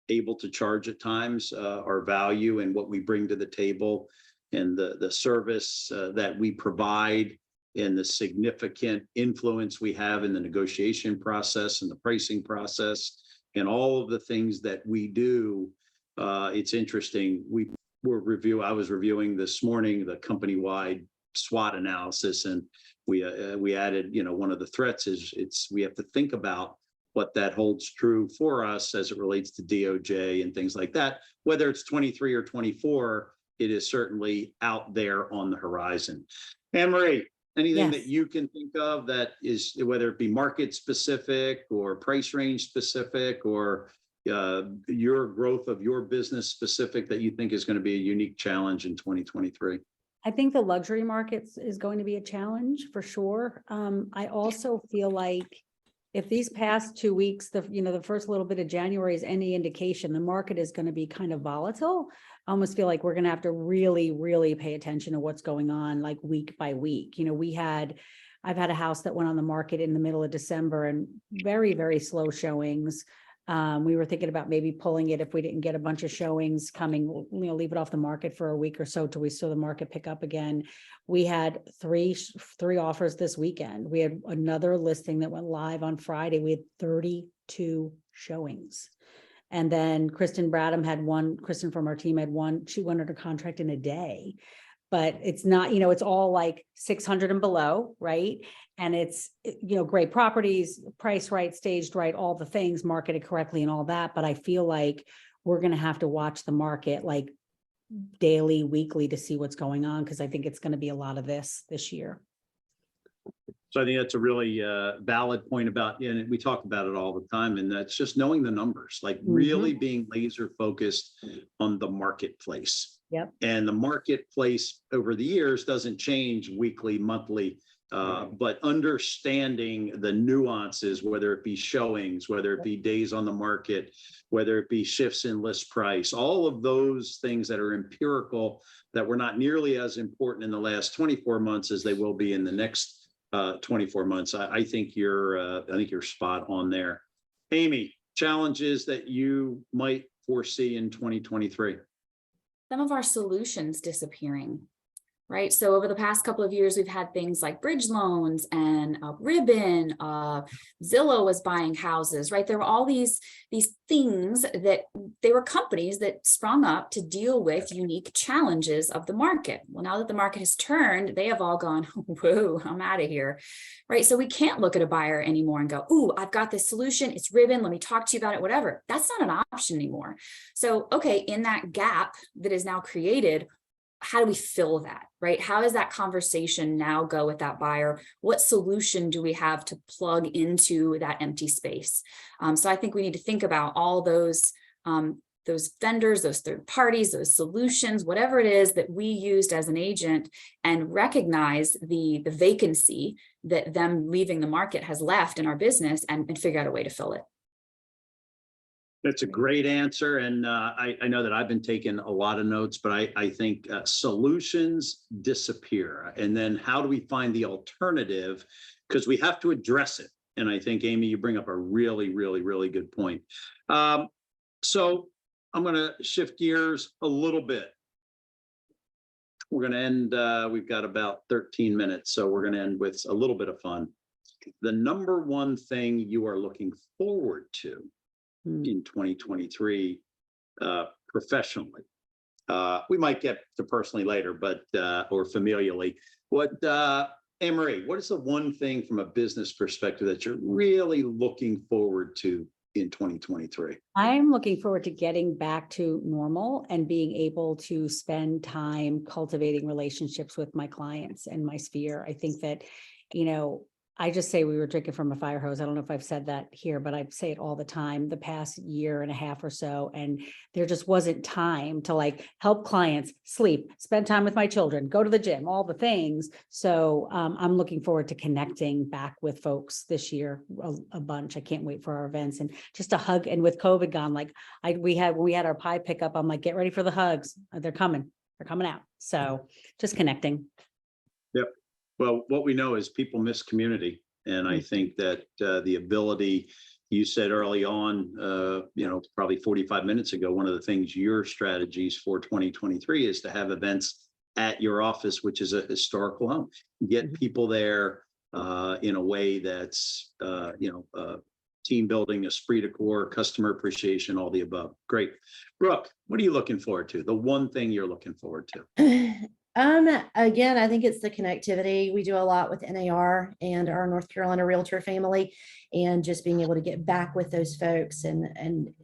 able to charge at times. Our value and what we bring to the table, and the service that we provide, and the significant influence we have in the negotiation process and the pricing process and all of the things that we do. It's interesting. I was reviewing this morning the company-wide SWOT analysis, and we added, you know, one of the threats is we have to think about what that holds true for us as it relates to DOJ and things like that. Whether it's 23 or 24, it is certainly out there on the horizon. Anne Marie, anything that you can think of that is, whether it be market specific or price range specific, or your growth of your business specific, that you think is going to be a unique challenge in 2023? I think the luxury markets is going to be a challenge for sure. I also feel like if these past 2 weeks, the first little bit of January is any indication, the market is going to be kind of volatile. I almost feel like we're going to have to really, really pay attention to what's going on, like week by week. You know, I've had a house that went on the market in the middle of December and very, very slow showings. We were thinking about maybe pulling it if we didn't get a bunch of showings coming, you know, leave it off the market for a week or so till we saw the market pick up again. We had three offers this weekend. We had another listing that went live on Friday. We had 32 showings. And then Kristen from our team had one. She went under contract in a day. But it's not, you know, it's all like 600 and below, right? And it's, you know, great properties, price right, staged right, all the things, marketed correctly and all that. But I feel like we're going to have to watch the market like daily, weekly to see what's going on, because I think it's going to be a lot of this year. So I think that's a really valid point about, and we talk about it all the time, and that's just knowing the numbers, like really being laser focused on the marketplace. Yep. And the marketplace over the years doesn't change weekly, monthly, but understanding the nuances, whether it be showings, whether it be days on the market, whether it be shifts in list price, all of those things that are empirical, that were not nearly as important in the last 24 months as they will be in the next 24 months. I think you're spot on there. Amy, challenges that you might foresee in 2023. Some of our solutions disappearing, right? So over the past couple of years, we've had things like bridge loans and Ribbon, Zillow was buying houses, right? There were all these things that they were companies that sprung up to deal with unique challenges of the market. Well, now that the market has turned, they have all gone, whoa, I'm out of here, right? So we can't look at a buyer anymore and go, ooh, I've got this solution, it's Ribbon, let me talk to you about it, whatever. That's not an option anymore. So, okay, in that gap that is now created, how do we fill that, right? How does that conversation now go with that buyer? What solution do we have to plug into that empty space? So I think we need to think about all those vendors, those third parties, those solutions, whatever it is that we used as an agent, and recognize the vacancy that them leaving the market has left in our business, and figure out a way to fill it. That's a great answer. And I know that I've been taking a lot of notes, but I think solutions disappear. And then how do we find the alternative? Because we have to address it. And I think, Amy, you bring up a really, really, really good point. So I'm going to shift gears a little bit. We're going to end, we've got about 13 minutes. So we're going to end with a little bit of fun. The number one thing you are looking forward to in 2023 professionally. We might get to personally later, but or familially. What Anne-Marie, what is the one thing from a business perspective that you're really looking forward to in 2023? I'm looking forward to getting back to normal and being able to spend time cultivating relationships with my clients and my sphere. I think that, I just say we were drinking from a fire hose. I don't know if I've said that here, but I say it all the time, the past year and a half or so. And there just wasn't time to help clients sleep, spend time with my children, go to the gym, all the things. So I'm looking forward to connecting back with folks this year a bunch. I can't wait for our events and just a hug. And with COVID gone, when we had our pie pickup, I'm like, get ready for the hugs. They're coming out. So just connecting. Yep. Well, what we know is people miss community. And I think that the ability, you said early on, probably 45 minutes ago, one of the things your strategies for 2023 is to have events at your office, which is a historical home. Get people there in a way that's, team building, esprit de corps, customer appreciation, all the above. Great. Brooke, what are you looking forward to? The one thing you're looking forward to? Again, I think it's the connectivity. We do a lot with NAR and our North Carolina Realtor family, and just being able to get back with those folks and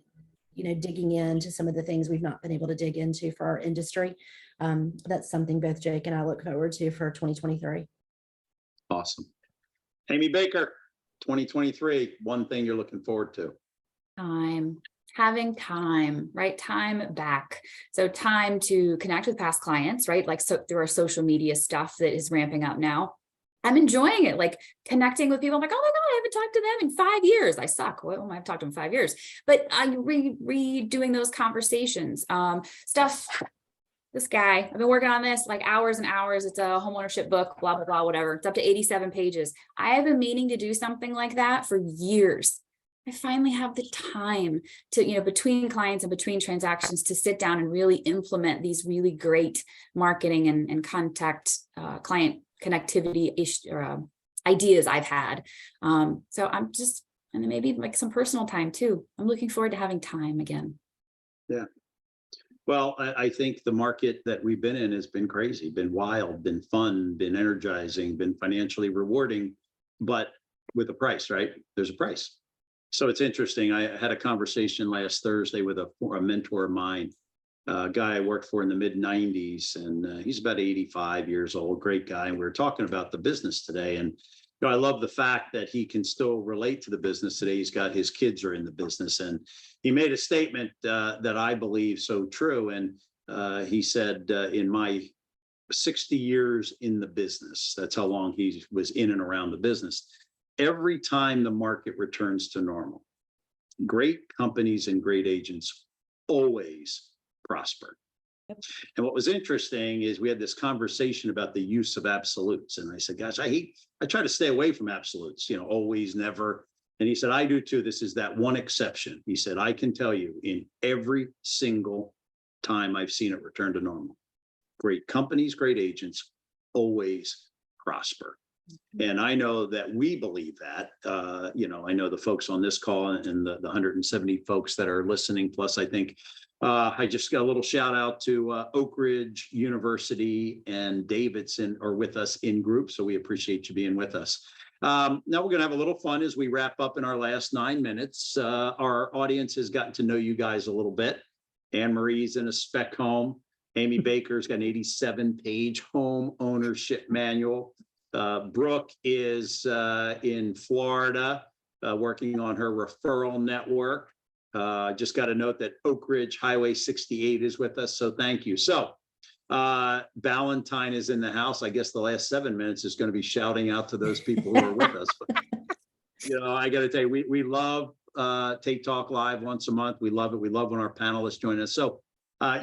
digging into some of the things we've not been able to dig into for our industry. That's something both Jake and I look forward to for 2023. Awesome. Amy Baker, 2023, one thing you're looking forward to? Having time, right? Time back. So time to connect with past clients, right? So through our social media stuff that is ramping up now. I'm enjoying it, connecting with people. I'm like, oh my God, I haven't talked to them in 5 years. I suck. Well, I've talked to them 5 years, but I'm redoing those conversations. This guy, I've been working on this hours and hours. It's a homeownership book, blah, blah, blah, whatever. It's up to 87 pages. I have been meaning to do something like that for years. I finally have the time to, between clients and between transactions, to sit down and really implement these really great marketing and contact client connectivity ideas I've had. So I'm just, and maybe some personal time too. I'm looking forward to having time again. Yeah. Well, I think the market that we've been in has been crazy, been wild, been fun, been energizing, been financially rewarding, but with a price, right? There's a price. So it's interesting. I had a conversation last Thursday with a mentor of mine, a guy I worked for in the mid-90s, and he's about 85 years old, great guy. And we were talking about the business today. And I love the fact that he can still relate to the business today. He's got his kids are in the business. And he made a statement that I believe so true. And he said, in my 60 years in the business, that's how long he was in and around the business. Every time the market returns to normal, great companies and great agents always prosper. Yep. And what was interesting is we had this conversation about the use of absolutes. And I said, gosh, I try to stay away from absolutes, always, never. And he said, I do too. This is that one exception. He said, I can tell you in every single time I've seen it return to normal, great companies, great agents always prosper. And I know that we believe that, I know the folks on this call and the 170 folks that are listening. Plus, I think I just got a little shout out to Oak Ridge University and Davidson are with us in group. So we appreciate you being with us. Now we're going to have a little fun as we wrap up in our last 9 minutes. Our audience has gotten to know you guys a little bit. Anne Marie's in a spec home. Amy Baker's got an 87-page home ownership manual. Brooke is in Florida, working on her referral network. Just got a note that Oak Ridge Highway 68 is with us, so thank you. So Valentine is in the house. I guess the last 7 minutes is going to be shouting out to those people who are with us. But, I got to tell you, we love Tate Talk Live once a month. We love it. We love when our panelists join us. So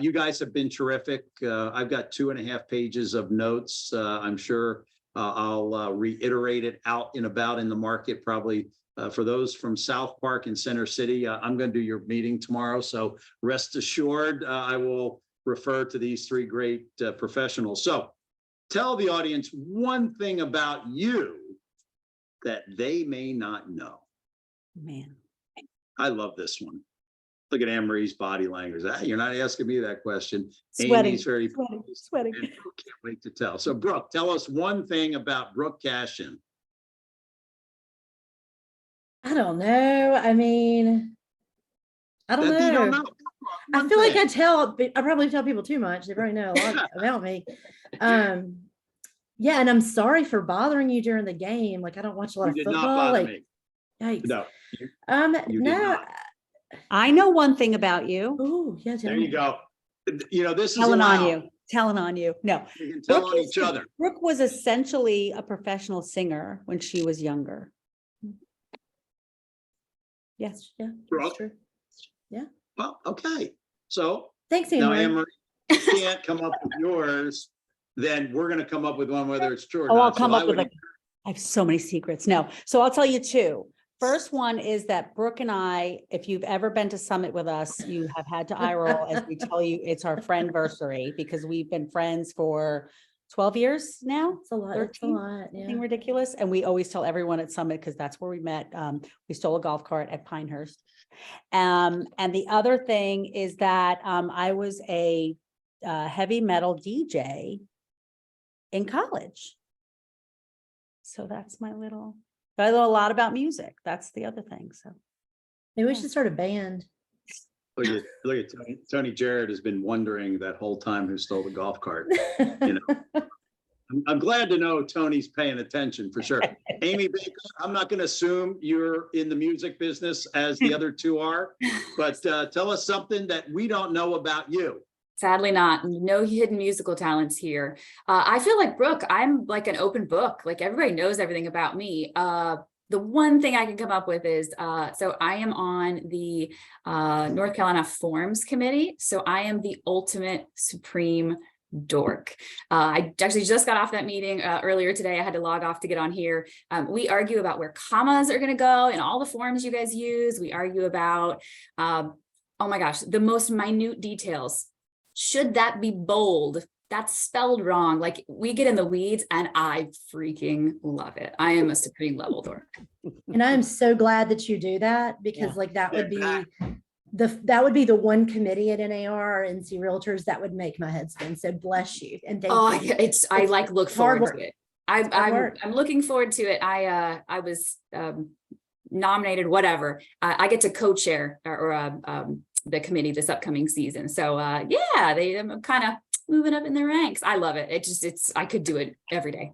you guys have been terrific. I've got 2.5 pages of notes. I'm sure I'll reiterate it out and about in the market, probably for those from South Park and Center City. I'm going to do your meeting tomorrow. So rest assured, I will refer to these 3 great professionals. So tell the audience one thing about you that they may not know. Man. I love this one. Look at Anne Marie's body language. You're not asking me that question. Sweating, Amy's very sweating. and Brooke can't wait to tell. So Brooke, tell us one thing about Brooke Cashin. I don't know. I mean, I don't That you don't know. know. I One feel like thing. I probably tell people too much. They probably know a lot about me. Yeah, and I'm sorry for bothering you during the game. Like I don't watch a lot You of did football. not bother Like, me. yikes. No. You did No. not. I know one thing about you. Oh, yeah. Tell There me. you go. This is Telling on allowed. you. Telling on you. No. You can tell on Brooke each other. Brooke was essentially a professional singer when she was younger. Yes. Yeah, Brooke. that's true. Well, okay. So Thanks, now, Anne Anne Marie. Marie, you can't come up with yours. Then we're going to come up with one, whether it's true or Oh, not. I'll come So up with would- I have so many secrets. No. So I'll tell you 2. First one is that Brooke and I, if you've ever been to Summit with us, you have had to eye roll as we tell you it's our friendversary because we've been friends for 12 years now. It's a lot. It's a 13? lot. Something Yeah. ridiculous. And we always tell everyone at Summit because that's where we met. We stole a golf cart at Pinehurst. And the other thing is that I was a heavy metal DJ in college. So that's my little, I know a lot about music. That's the other thing. So Maybe we should start a band. Look at Tony. Tony Jarrett has been wondering that whole time who stole the golf cart. I'm glad to know Tony's paying attention for sure. Amy Baker, I'm not going to assume you're in the music business as the other 2 are, but tell us something that we don't know about you. Sadly not. No hidden musical talents here. I feel like Brooke, I'm like an open book. Like everybody knows everything about me. The one thing I can come up with is, so I am on the North Carolina Forms Committee. So I am the ultimate supreme dork. I actually just got off that meeting earlier today. I had to log off to get on here. We argue about where commas are going to go in all the forms you guys use. We argue about, oh my gosh, the most minute details. Should that be bold? That's spelled wrong. Like we get in the weeds and I freaking love it. I am a supreme level dork. And I'm so glad that you do that because like that would be the one committee at NAR or NC Realtors that would make my head spin. So bless you and thank you. I like look forward work. to it. hard work. I'm looking forward to it. I was nominated, whatever. I get to co-chair the committee this upcoming season. So yeah, I'm kind of moving up in the ranks. I love it. I could do it every day.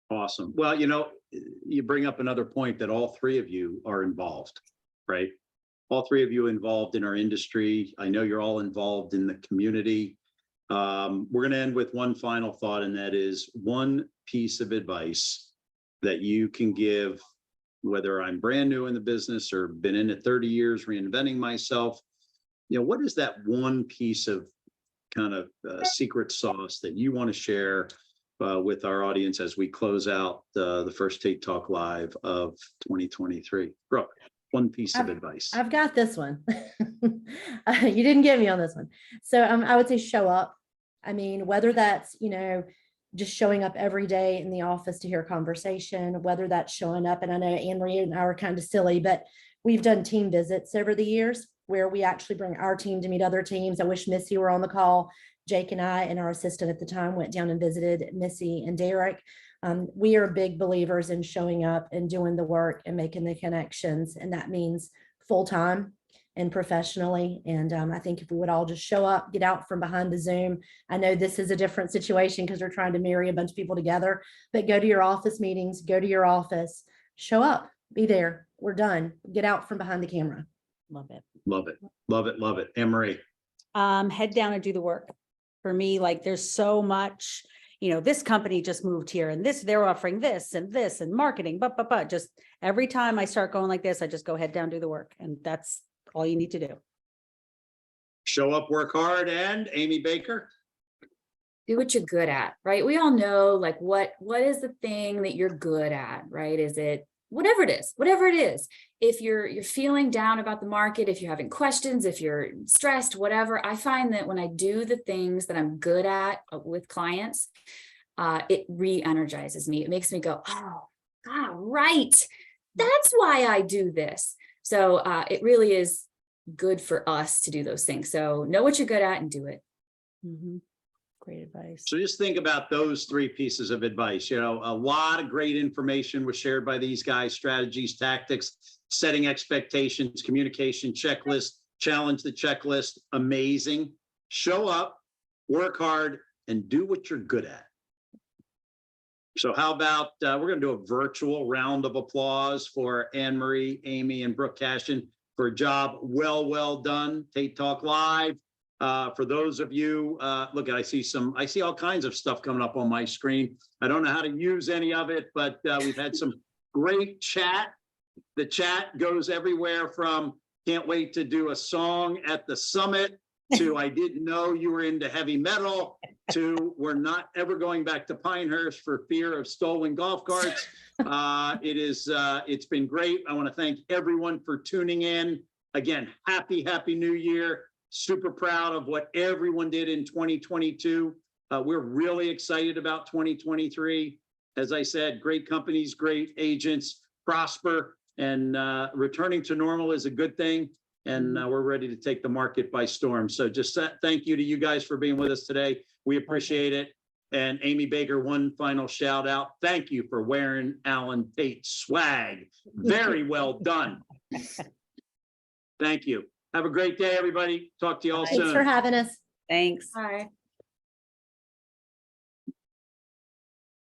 Awesome. Well, you bring up another point that all 3 of you are involved, right? All 3 of you involved in our industry. I know you're all involved in the community. We're going to end with one final thought, and that is one piece of advice that you can give, whether I'm brand new in the business or been in it 30 years, reinventing myself. What is that one piece of kind of secret sauce that you want to share with our audience as we close out the first Tate Talk Live of 2023. Brooke, one piece of advice. I've got this one. You didn't get me on this one. So I would say show up. I mean, whether that's, just showing up every day in the office to hear a conversation, whether that's showing up, and I know Anne-Marie and I were kind of silly, but we've done team visits over the years where we actually bring our team to meet other teams. I wish Missy were on the call. Jake and I and our assistant at the time went down and visited Missy and Derek. We are big believers in showing up and doing the work and making the connections. And that means full-time and professionally. And I think if we would all just show up, get out from behind the Zoom. I know this is a different situation because we're trying to marry a bunch of people together, but go to your office meetings, go to your office, show up, be there. We're done. Get out from behind the camera. Love it. Love it. Love it. Love it. Anne-Marie. Head down and do the work. For me, like there's so much, this company just moved here and they're offering this and marketing, but just every time I start going like this, I just go head down, do the work. And that's all you need to do. Show up, work hard, and Amy Baker. Do what you're good at, right? We all know like what is the thing that you're good at, right? Is it whatever it is. If you're feeling down about the market, if you're having questions, if you're stressed, whatever, I find that when I do the things that I'm good at with clients, it re-energizes me. It makes me go, oh, God, right. That's why I do this. So it really is good for us to do those things. So know what you're good at and do it. Mm-hmm. Great advice. So just think about those three pieces of advice. A lot of great information was shared by these guys: strategies, tactics, setting expectations, communication, checklist, challenge the checklist. Amazing. Show up, work hard, and do what you're good at. So how about we're going to do a virtual round of applause for Anne-Marie, Amy, and Brooke Cashin for a job well done. Tate Talk Live. For those of you, look, I see all kinds of stuff coming up on my screen. I don't know how to use any of it, but we've had some great chat. The chat goes everywhere from can't wait to do a song at the summit to I didn't know you were into heavy metal to we're not ever going back to Pinehurst for fear of stolen golf carts. It's been great. I want to thank everyone for tuning in. Again, happy New Year. Super proud of what everyone did in 2022. We're really excited about 2023. As I said, great companies, great agents, prosper, and returning to normal is a good thing. And we're ready to take the market by storm. So just thank you to you guys for being with us today. We appreciate it. And Amy Baker, one final shout out. Thank you for wearing Alan Tate swag. Very well done. Thank you. Have a great day, everybody. Talk to you all soon. Thanks for having us. Thanks. Bye.